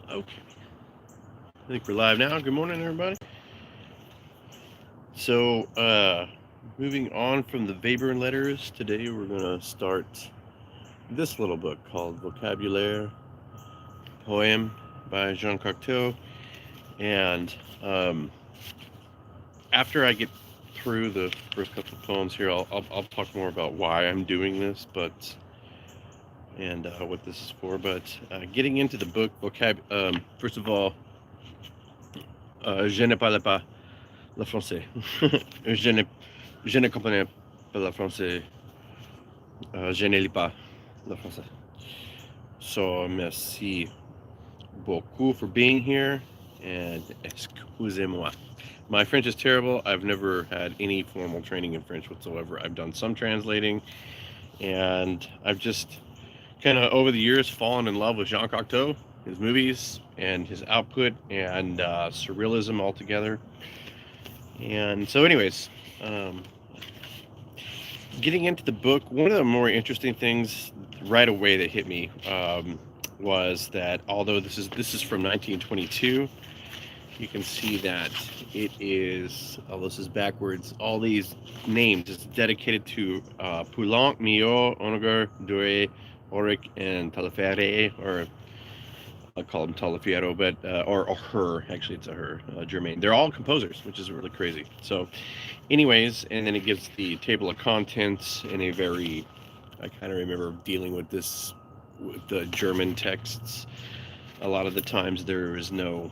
Okay, I think we're live now. Good morning, everybody. So, moving on from the Weber letters, today we're going to start this little book called Vocabulaire, Poème by Jean Cocteau. And after I get through the first couple of poems here, I'll talk more about why I'm doing this, and what this is for. But getting into the book, first of all, je ne parle pas le français. je, ne, je ne comprends pas le français. Je ne lis pas le français. So, merci beaucoup for being here, and excusez-moi. My French is terrible. I've never had any formal training in French whatsoever. I've done some translating, and I've just kind of over the years fallen in love with Jean Cocteau, his movies, and his output, and surrealism altogether. And so anyways, getting into the book, one of the more interesting things right away that hit me was that although this is from 1922, you can see that it is, this is backwards, all these names is dedicated to Poulenc, Millot, Onager, Douay, Auric, and Taillefer, or I call him Taillefer, but or her, actually it's a her, Germaine. They're all composers, which is really crazy. So anyways, and then it gives the table of contents in a very, I kind of remember dealing with this with the German texts. A lot of the times there is nothing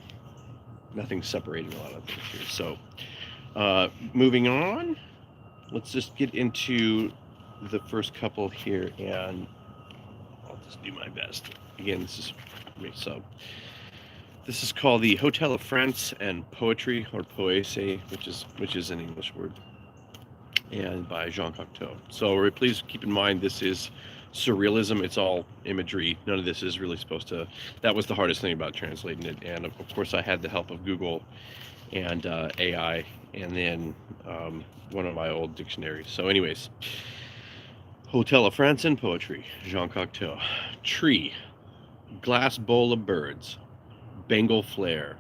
separating a lot of things here. So moving on, let's just get into the first couple here, and I'll just do my best. Again, this is me. So this is called the Hotel of France and Poetry, or Poésie, which is an English word, and by Jean Cocteau. So please keep in mind, this is surrealism. It's all imagery. None of this is really supposed to. That was the hardest thing about translating it, and of course I had the help of Google and AI, and then one of my old dictionaries. So anyways, Hotel of France and Poetry, Jean Cocteau. Tree, glass bowl of birds, Bengal flare,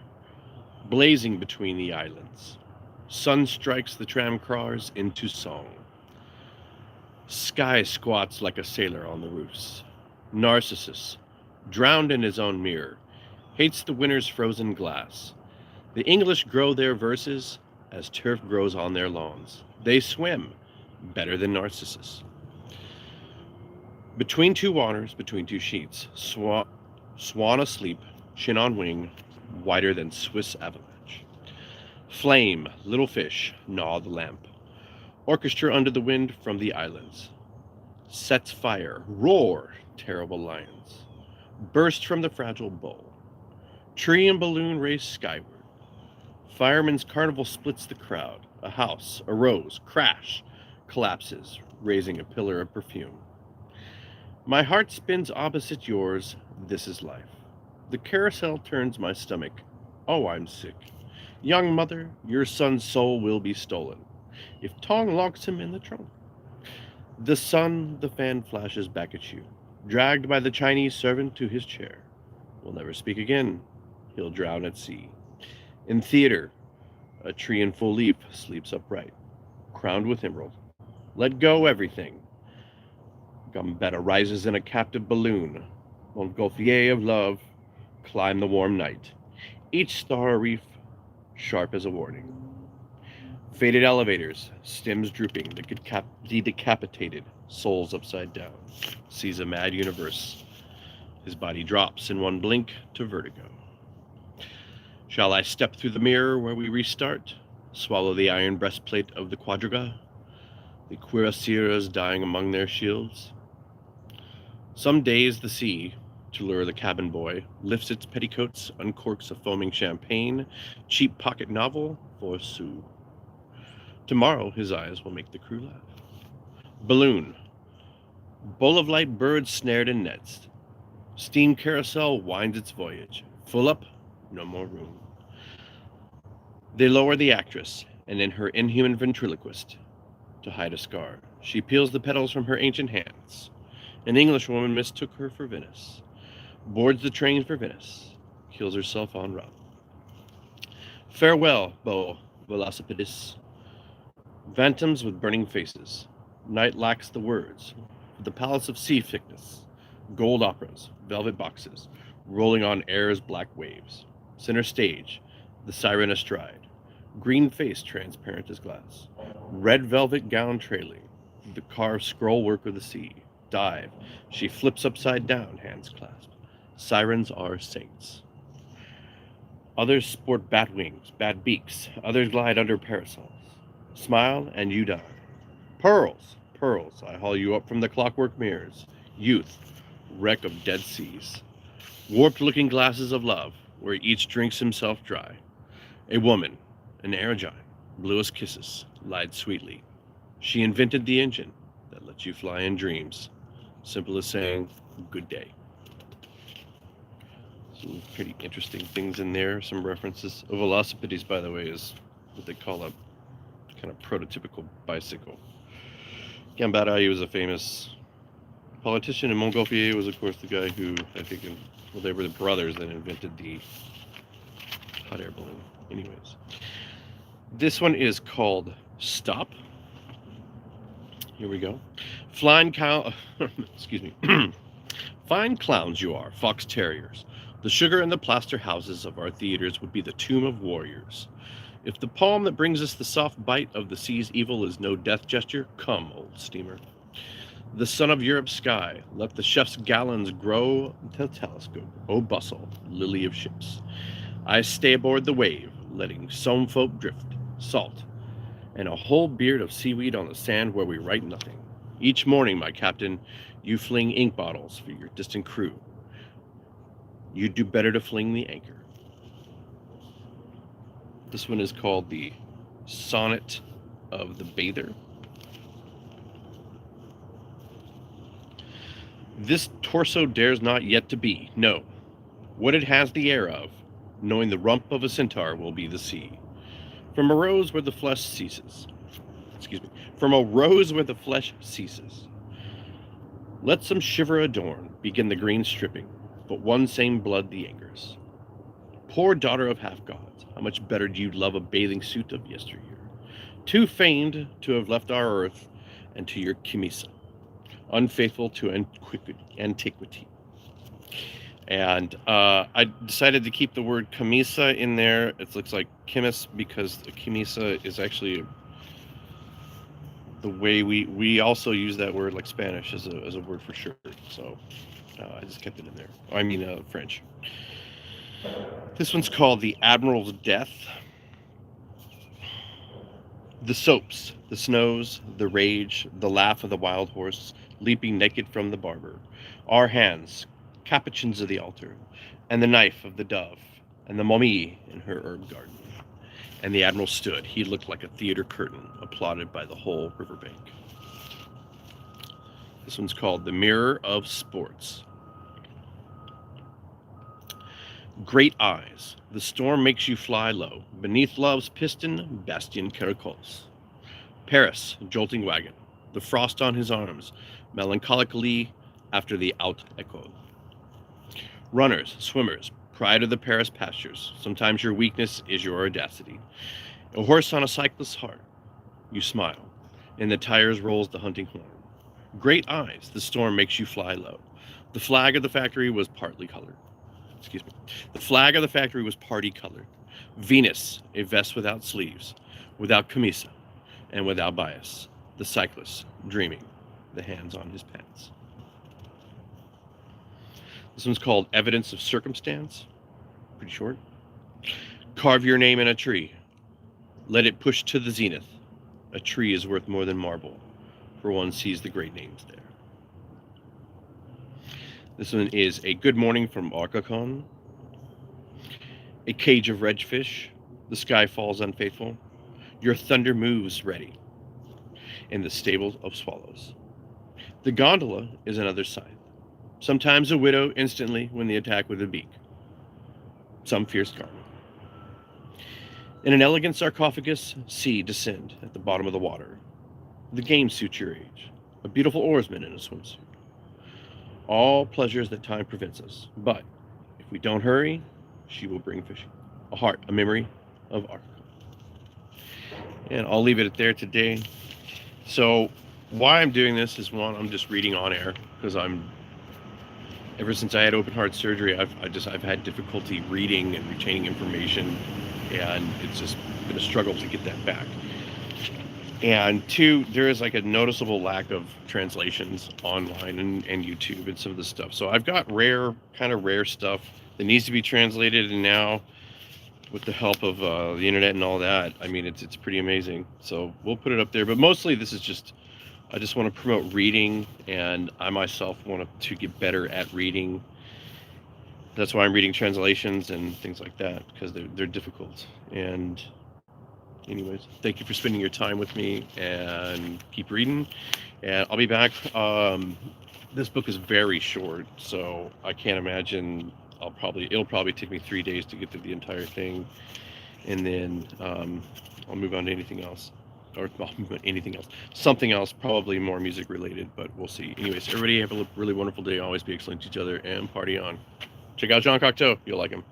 blazing between the islands. Sun strikes the tram cars into song. Sky squats like a sailor on the roofs. Narcissus, drowned in his own mirror, hates the winter's frozen glass. The English grow their verses as turf grows on their lawns. They swim better than Narcissus. Between two waters, between two sheets, swan asleep, chin on wing, whiter than Swiss avalanche. Flame, little fish, gnaw the lamp. Orchestra under the wind from the islands. Sets fire, roar, terrible lions. Burst from the fragile bowl. Tree and balloon race skyward. Fireman's carnival splits the crowd. A house, a rose, crash, collapses, raising a pillar of perfume. My heart spins opposite yours, this is life. The carousel turns my stomach. Oh, I'm sick. Young mother, your son's soul will be stolen if Tong locks him in the trunk. The sun, the fan flashes back at you, dragged by the Chinese servant to his chair. Will never speak again. He'll drown at sea. In theater, a tree in full leaf sleeps upright, crowned with emerald. Let go everything. Gambetta rises in a captive balloon. Montgolfier of love, climb the warm night. Each star a reef, sharp as a warning. Faded elevators, stems drooping, the decapitated, souls upside down. Sees a mad universe. His body drops in one blink to vertigo. Shall I step through the mirror where we restart? Swallow the iron breastplate of the quadriga? The cuirassiers dying among their shields? Some days the sea, to lure the cabin boy, lifts its petticoats, uncorks a foaming champagne, cheap pocket novel for a sou. Tomorrow his eyes will make the crew laugh. Balloon, bowl of light birds snared in nets. Steam carousel winds its voyage. Full up, no more room. They lower the actress, and in her inhuman ventriloquist, to hide a scar, she peels the petals from her ancient hands. An Englishwoman mistook her for Venice. Boards the train for Venice. kills herself en route. Farewell, Bo Velocipedis. Phantoms with burning faces. Night lacks the words. The palace of seasickness. Gold operas, velvet boxes, rolling on air's black waves. Center stage, the siren astride. Green face transparent as glass. Red velvet gown trailing. The carved scroll work of the sea. Dive. She flips upside down, hands clasped. Sirens are saints. Others sport bat wings, bat beaks. Others glide under parasols. Smile and you die. Pearls, pearls, I haul you up from the clockwork mirrors. Youth, wreck of dead seas. Warped looking glasses of love, where each drinks himself dry. A woman, an Aragine, bluest kisses, lied sweetly. She invented the engine that lets you fly in dreams. Simple as saying, good day. Some pretty interesting things in there. Some references. Velocipedes, by the way, is what they call a kind of prototypical bicycle. Gambetta was a famous politician, and Montgolfier was, of course, the guy who, I think, they were the brothers that invented the hot air balloon. Anyways, this one is called Stop. Here we go. Flying cow, excuse me. Fine clowns you are, fox terriers. The sugar and the plaster houses of our theaters would be the tomb of warriors. If the poem that brings us the soft bite of the sea's evil is no death gesture, come, old steamer. The sun of Europe's sky, let the chef's gallons grow to telescope. Oh, bustle, lily of ships. I stay aboard the wave, letting some folk drift, salt, and a whole beard of seaweed on the sand where we write nothing. Each morning, my captain, you fling ink bottles for your distant crew. You'd do better to fling the anchor. This one is called the Sonnet of the Bather. This torso dares not yet to be, no. What it has the air of, knowing the rump of a centaur will be the sea. From a rose where the flesh ceases. From a rose where the flesh ceases. Let some shiver adorn, begin the green stripping, but one same blood the anchors. Poor daughter of half-gods, how much better do you love a bathing suit of yesteryear, too famed to have left our earth and to your Chemisa, unfaithful to antiquity. And I decided to keep the word Chemisa in there. It looks like chemis because Chemisa is actually the way we also use that word like Spanish as a word for shirt. So I just kept it in there. I mean French. This one's called The Admiral's Death. The soaps, the snows, the rage, the laugh of the wild horse, leaping naked from the barber. Our hands, capuchins of the altar, and the knife of the dove, and the momie in her herb garden. And the admiral stood. He looked like a theater curtain, applauded by the whole riverbank. This one's called The Mirror of Sports. Great eyes, the storm makes you fly low. Beneath love's piston, bastion caracoles. Paris, jolting wagon, the frost on his arms, melancholically after the out echo. Runners, swimmers, pride of the Paris pastures. Sometimes your weakness is your audacity. A horse on a cyclist's heart. You smile. In the tires rolls the hunting horn. Great eyes, the storm makes you fly low. The flag of the factory was partly colored. The flag of the factory was party colored. Venus, a vest without sleeves, without camisa, and without bias. The cyclist, dreaming, the hands on his pants. This one's called Evidence of Circumstance. Pretty short. Carve your name in a tree. Let it push to the zenith. A tree is worth more than marble, for one sees the great names there. This one is A Good Morning from Arcacon. A cage of redfish. The sky falls unfaithful. Your thunder moves ready. In the stable of swallows. The gondola is another scythe. Sometimes a widow instantly when the attack with a beak. Some fierce garment. In an elegant sarcophagus, see descend at the bottom of the water. The game suits your age. A beautiful oarsman in a swimsuit. All pleasures that time prevents us. But if we don't hurry, she will bring fishing. A heart, a memory of art. And I'll leave it at there today. So why I'm doing this is, one, I'm just reading on air because ever since I had open heart surgery, I've had difficulty reading and retaining information, and it's just been a struggle to get that back. And two, there is like a noticeable lack of translations online and YouTube and some of the stuff. So I've got kind of rare stuff that needs to be translated, and now with the help of the internet and all that, I mean, it's pretty amazing. So we'll put it up there. But mostly this is just, I just want to promote reading, and I myself want to get better at reading. That's why I'm reading translations and things like that, because they're difficult. And anyways, thank you for spending your time with me, and keep reading. And I'll be back. This book is very short, so I can't imagine it'll probably take me 3 days to get through the entire thing, and then I'll move on to anything else. Or something else, probably more music related, but we'll see. Anyways, everybody have a really wonderful day. Always be excellent to each other, and party on. Check out John Cocteau. You'll like him.